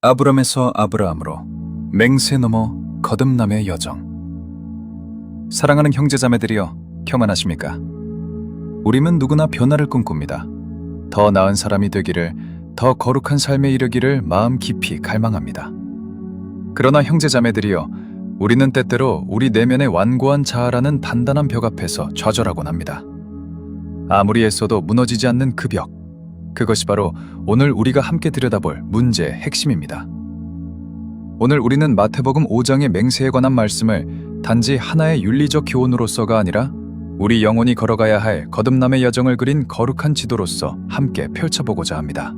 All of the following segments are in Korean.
아브람에서 아브라함으로 맹세 넘어 거듭남의 여정. 사랑하는 형제자매들이여, 평안하십니까? 우리는 누구나 변화를 꿈꿉니다. 더 나은 사람이 되기를, 더 거룩한 삶에 이르기를 마음 깊이 갈망합니다. 그러나 형제자매들이여, 우리는 때때로 우리 내면의 완고한 자아라는 단단한 벽 앞에서 좌절하곤 합니다. 아무리 애써도 무너지지 않는 그 벽, 그것이 바로 오늘 우리가 함께 들여다볼 문제의 핵심입니다. 오늘 우리는 마태복음 5장의 맹세에 관한 말씀을 단지 하나의 윤리적 교훈으로서가 아니라 우리 영혼이 걸어가야 할 거듭남의 여정을 그린 거룩한 지도로서 함께 펼쳐보고자 합니다.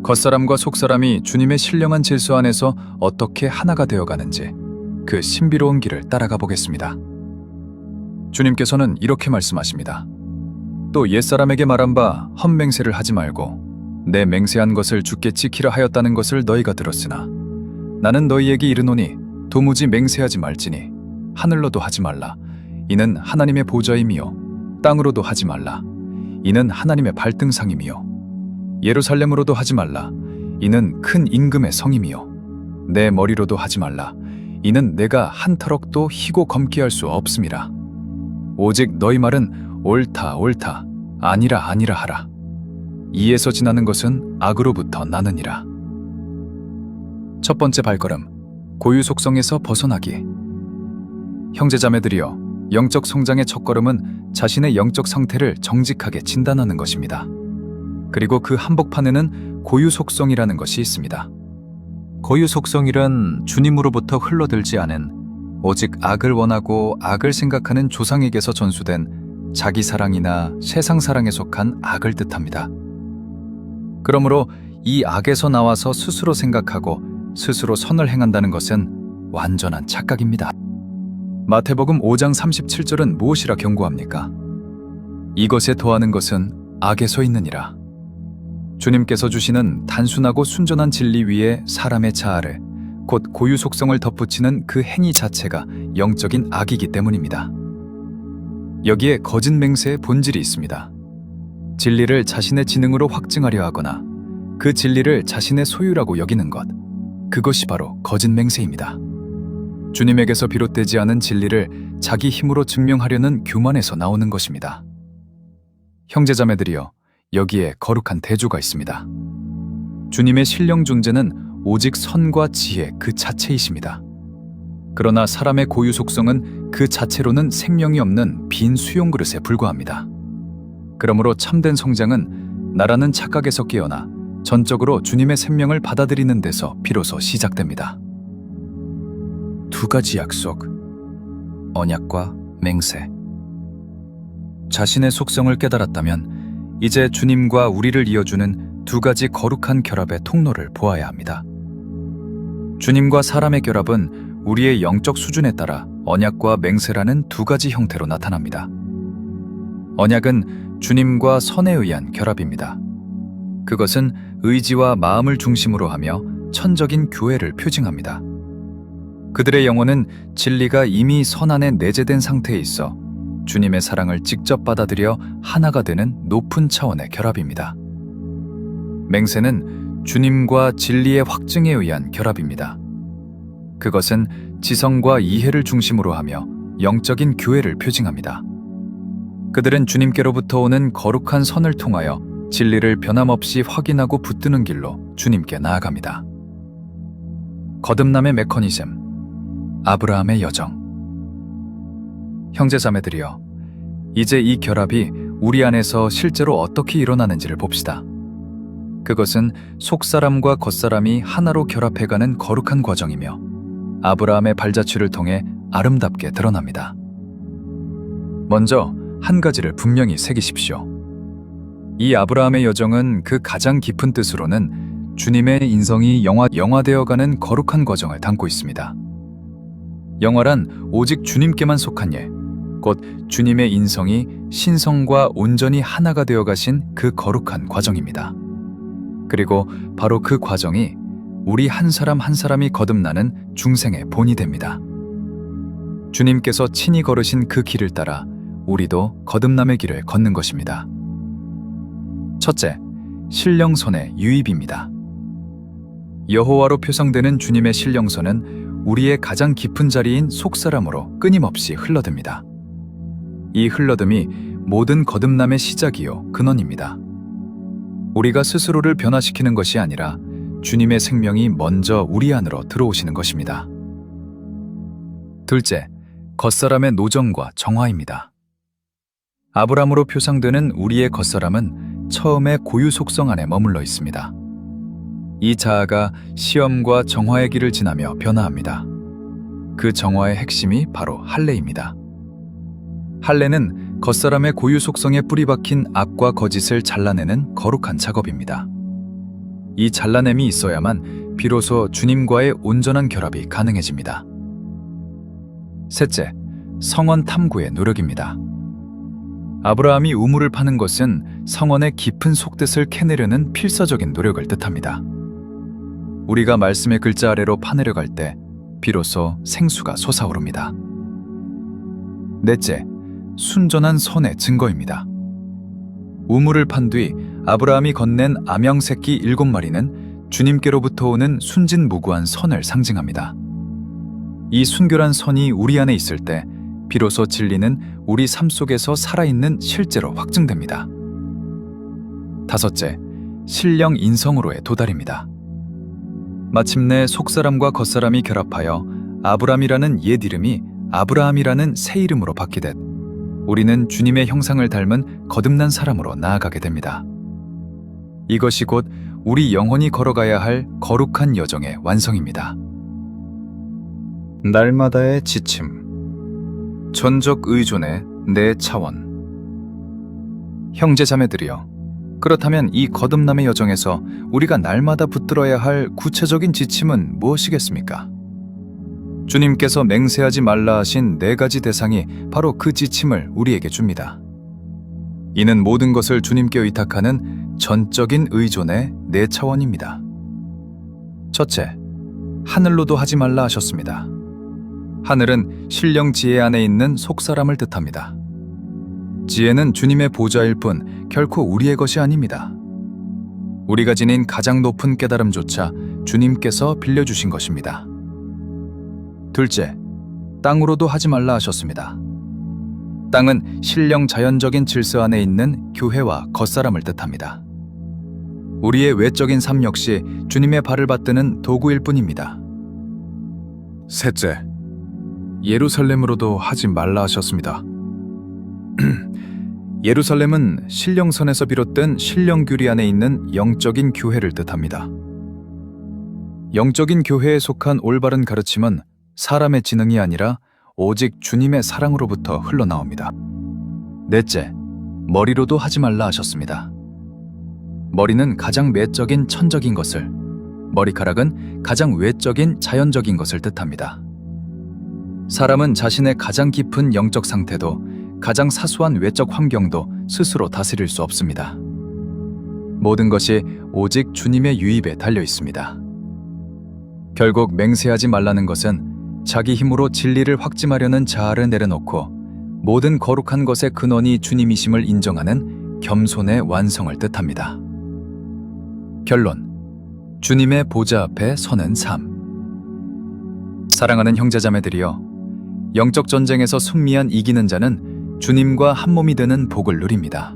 겉사람과 속사람이 주님의 신령한 질서 안에서 어떻게 하나가 되어가는지 그 신비로운 길을 따라가 보겠습니다. 주님께서는 이렇게 말씀하십니다. 또 옛사람에게 말한 바 헛맹세를 하지 말고 내 맹세한 것을 주께 지키라 하였다는 것을 너희가 들었으나 나는 너희에게 이르노니 도무지 맹세하지 말지니 하늘로도 하지 말라 이는 하나님의 보좌임이요 땅으로도 하지 말라 이는 하나님의 발등상임이요 예루살렘으로도 하지 말라 이는 큰 임금의 성임이요 내 머리로도 하지 말라 이는 내가 한 터럭도 희고 검게 할 수 없음이라. 오직 너희 말은 옳다 옳다 아니라 아니라 하라. 이에서 지나는 것은 악으로부터 나느니라. 첫 번째 발걸음, 고유 속성에서 벗어나기. 형제자매들이여, 영적 성장의 첫걸음은 자신의 영적 상태를 정직하게 진단하는 것입니다. 그리고 그 한복판에는 고유 속성이라는 것이 있습니다. 고유 속성이란 주님으로부터 흘러들지 않은, 오직 악을 원하고 악을 생각하는 조상에게서 전수된 자기 사랑이나 세상 사랑에 속한 악을 뜻합니다. 그러므로 이 악에서 나와서 스스로 생각하고 스스로 선을 행한다는 것은 완전한 착각입니다. 마태복음 5장 37절은 무엇이라 경고합니까? 이것에 더하는 것은 악에서 있느니라. 주님께서 주시는 단순하고 순전한 진리 위에 사람의 자아를, 곧 고유 속성을 덧붙이는 그 행위 자체가 영적인 악이기 때문입니다. 여기에 거짓 맹세의 본질이 있습니다. 진리를 자신의 지능으로 확증하려 하거나 그 진리를 자신의 소유라고 여기는 것, 그것이 바로 거짓 맹세입니다. 주님에게서 비롯되지 않은 진리를 자기 힘으로 증명하려는 교만에서 나오는 것입니다. 형제자매들이여, 여기에 거룩한 대조가 있습니다. 주님의 신령 존재는 오직 선과 지혜 그 자체이십니다. 그러나 사람의 고유 속성은 그 자체로는 생명이 없는 빈 수용 그릇에 불과합니다. 그러므로 참된 성장은 나라는 착각에서 깨어나 전적으로 주님의 생명을 받아들이는 데서 비로소 시작됩니다. 두 가지 약속, 언약과 맹세. 자신의 속성을 깨달았다면 이제 주님과 우리를 이어주는 두 가지 거룩한 결합의 통로를 보아야 합니다. 주님과 사람의 결합은 우리의 영적 수준에 따라 언약과 맹세라는 두 가지 형태로 나타납니다. 언약은 주님과 선에 의한 결합입니다. 그것은 의지와 마음을 중심으로 하며 천적인 교회를 표징합니다. 그들의 영혼은 진리가 이미 선 안에 내재된 상태에 있어 주님의 사랑을 직접 받아들여 하나가 되는 높은 차원의 결합입니다. 맹세는 주님과 진리의 확증에 의한 결합입니다. 그것은 지성과 이해를 중심으로 하며 영적인 교회를 표징합니다. 그들은 주님께로부터 오는 거룩한 선을 통하여 진리를 변함없이 확인하고 붙드는 길로 주님께 나아갑니다. 거듭남의 메커니즘, 아브라함의 여정. 형제자매들이여, 이제 이 결합이 우리 안에서 실제로 어떻게 일어나는지를 봅시다. 그것은 속사람과 겉사람이 하나로 결합해가는 거룩한 과정이며 아브라함의 발자취를 통해 아름답게 드러납니다. 먼저 한 가지를 분명히 새기십시오. 이 아브라함의 여정은 그 가장 깊은 뜻으로는 주님의 인성이 영화되어가는 거룩한 과정을 담고 있습니다. 영화란 오직 주님께만 속한 예, 곧 주님의 인성이 신성과 온전히 하나가 되어 가신 그 거룩한 과정입니다. 그리고 바로 그 과정이 우리 한 사람 한 사람이 거듭나는 중생의 본이 됩니다. 주님께서 친히 걸으신 그 길을 따라 우리도 거듭남의 길을 걷는 것입니다. 첫째, 신령선의 유입입니다. 여호와로 표상되는 주님의 신령선은 우리의 가장 깊은 자리인 속사람으로 끊임없이 흘러듭니다. 이 흘러듦이 모든 거듭남의 시작이요 근원입니다. 우리가 스스로를 변화시키는 것이 아니라 주님의 생명이 먼저 우리 안으로 들어오시는 것입니다. 둘째, 겉사람의 노정과 정화입니다. 아브라함으로 표상되는 우리의 겉사람은 처음에 고유 속성 안에 머물러 있습니다. 이 자아가 시험과 정화의 길을 지나며 변화합니다. 그 정화의 핵심이 바로 할례입니다. 할례는 겉사람의 고유 속성에 뿌리 박힌 악과 거짓을 잘라내는 거룩한 작업입니다. 이 잘라냄이 있어야만 비로소 주님과의 온전한 결합이 가능해집니다. 셋째, 성원 탐구의 노력입니다. 아브라함이 우물을 파는 것은 성원의 깊은 속뜻을 캐내려는 필사적인 노력을 뜻합니다. 우리가 말씀의 글자 아래로 파내려갈 때 비로소 생수가 솟아오릅니다. 넷째, 순전한 선의 증거입니다. 우물을 판 뒤 아브라함이 건넨 암양 새끼 7마리는 주님께로부터 오는 순진무구한 선을 상징합니다. 이 순결한 선이 우리 안에 있을 때 비로소 진리는 우리 삶 속에서 살아있는 실제로 확증됩니다. 다섯째, 신령 인성으로의 도달입니다. 마침내 속사람과 겉사람이 결합하여 아브람이라는 옛 이름이 아브라함이라는 새 이름으로 바뀌듯 우리는 주님의 형상을 닮은 거듭난 사람으로 나아가게 됩니다. 이것이 곧 우리 영혼이 걸어가야 할 거룩한 여정의 완성입니다. 날마다의 지침, 전적 의존의 내 차원. 형제자매들이여, 그렇다면 이 거듭남의 여정에서 우리가 날마다 붙들어야 할 구체적인 지침은 무엇이겠습니까? 주님께서 맹세하지 말라 하신 4가지 대상이 바로 그 지침을 우리에게 줍니다. 이는 모든 것을 주님께 의탁하는 전적인 의존의 4차원입니다. 첫째, 하늘로도 하지 말라 하셨습니다. 하늘은 신령 지혜 안에 있는 속사람을 뜻합니다. 지혜는 주님의 보좌일 뿐 결코 우리의 것이 아닙니다. 우리가 지닌 가장 높은 깨달음조차 주님께서 빌려주신 것입니다. 둘째, 땅으로도 하지 말라 하셨습니다. 땅은 신령 자연적인 질서 안에 있는 교회와 겉사람을 뜻합니다. 우리의 외적인 삶 역시 주님의 발을 받드는 도구일 뿐입니다. 셋째, 예루살렘으로도 하지 말라 하셨습니다. 예루살렘은 신령선에서 비롯된 신령규리 안에 있는 영적인 교회를 뜻합니다. 영적인 교회에 속한 올바른 가르침은 사람의 지능이 아니라 오직 주님의 사랑으로부터 흘러나옵니다. 넷째, 머리로도 하지 말라 하셨습니다. 머리는 가장 내적인 천적인 것을, 머리카락은 가장 외적인 자연적인 것을 뜻합니다. 사람은 자신의 가장 깊은 영적 상태도 가장 사소한 외적 환경도 스스로 다스릴 수 없습니다. 모든 것이 오직 주님의 유입에 달려 있습니다. 결국 맹세하지 말라는 것은 자기 힘으로 진리를 확증하려는 자아를 내려놓고 모든 거룩한 것의 근원이 주님이심을 인정하는 겸손의 완성을 뜻합니다. 결론, 주님의 보좌 앞에 서는 삶. 사랑하는 형제자매들이여, 영적 전쟁에서 승리한 이기는 자는 주님과 한몸이 되는 복을 누립니다.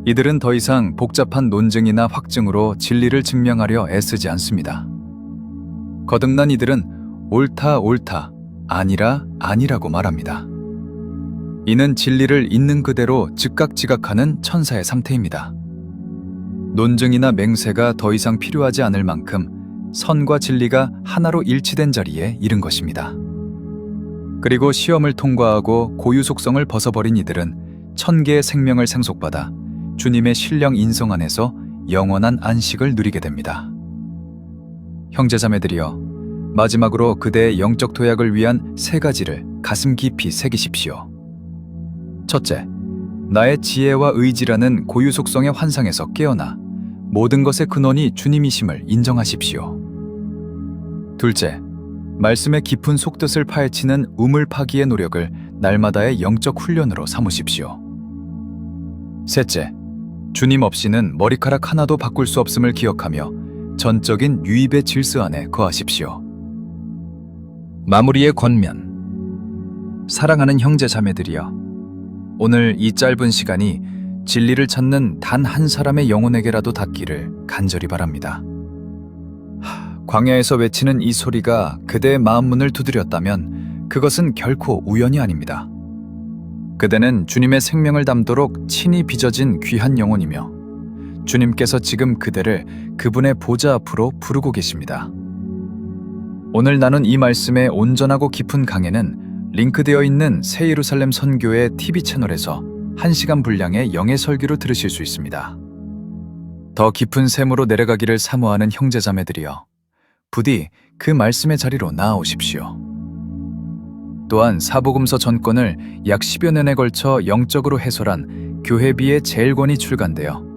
이들은 더 이상 복잡한 논증이나 확증으로 진리를 증명하려 애쓰지 않습니다. 거듭난 이들은 옳다 옳다, 아니라 아니라고 말합니다. 이는 진리를 있는 그대로 즉각 지각하는 천사의 상태입니다. 논증이나 맹세가 더 이상 필요하지 않을 만큼 선과 진리가 하나로 일치된 자리에 이른 것입니다. 그리고 시험을 통과하고 고유 속성을 벗어버린 이들은 천개의 생명을 생속받아 주님의 신령 인성 안에서 영원한 안식을 누리게 됩니다. 형제자매들이여, 마지막으로 그대의 영적 도약을 위한 3가지를 가슴 깊이 새기십시오. 첫째, 나의 지혜와 의지라는 고유 속성의 환상에서 깨어나 모든 것의 근원이 주님이심을 인정하십시오. 둘째, 말씀의 깊은 속뜻을 파헤치는 우물 파기의 노력을 날마다의 영적 훈련으로 삼으십시오. 셋째, 주님 없이는 머리카락 하나도 바꿀 수 없음을 기억하며 전적인 유입의 질서 안에 거하십시오. 마무리의 권면. 사랑하는 형제 자매들이여, 오늘 이 짧은 시간이 진리를 찾는 단 한 사람의 영혼에게라도 닿기를 간절히 바랍니다. 광야에서 외치는 이 소리가 그대의 마음 문을 두드렸다면 그것은 결코 우연이 아닙니다. 그대는 주님의 생명을 담도록 친히 빚어진 귀한 영혼이며 주님께서 지금 그대를 그분의 보좌 앞으로 부르고 계십니다. 오늘 나눈 이 말씀의 온전하고 깊은 강해는 링크되어 있는 새 예루살렘 선교회 TV 채널에서 1시간 분량의 영의 설교로 들으실 수 있습니다. 더 깊은 샘으로 내려가기를 사모하는 형제자매들이여, 부디 그 말씀의 자리로 나아오십시오. 또한 사복음서 전권을 약 10여 년에 걸쳐 영적으로 해설한 교회비의 제일권이 출간되어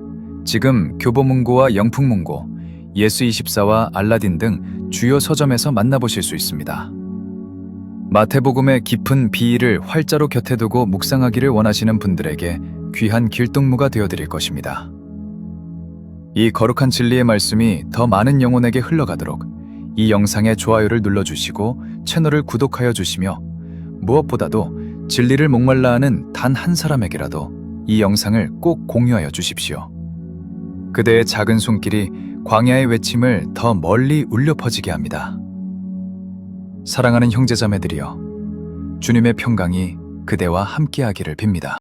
지금 교보문고와 영풍문고, 예스24와 알라딘 등 주요 서점에서 만나보실 수 있습니다. 마태복음의 깊은 비의를 활자로 곁에 두고 묵상하기를 원하시는 분들에게 귀한 길동무가 되어드릴 것입니다. 이 거룩한 진리의 말씀이 더 많은 영혼에게 흘러가도록 이 영상에 좋아요를 눌러주시고 채널을 구독하여 주시며, 무엇보다도 진리를 목말라 하는 단 한 사람에게라도 이 영상을 꼭 공유하여 주십시오. 그대의 작은 손길이 광야의 외침을 더 멀리 울려 퍼지게 합니다. 사랑하는 형제자매들이여, 주님의 평강이 그대와 함께하기를 빕니다.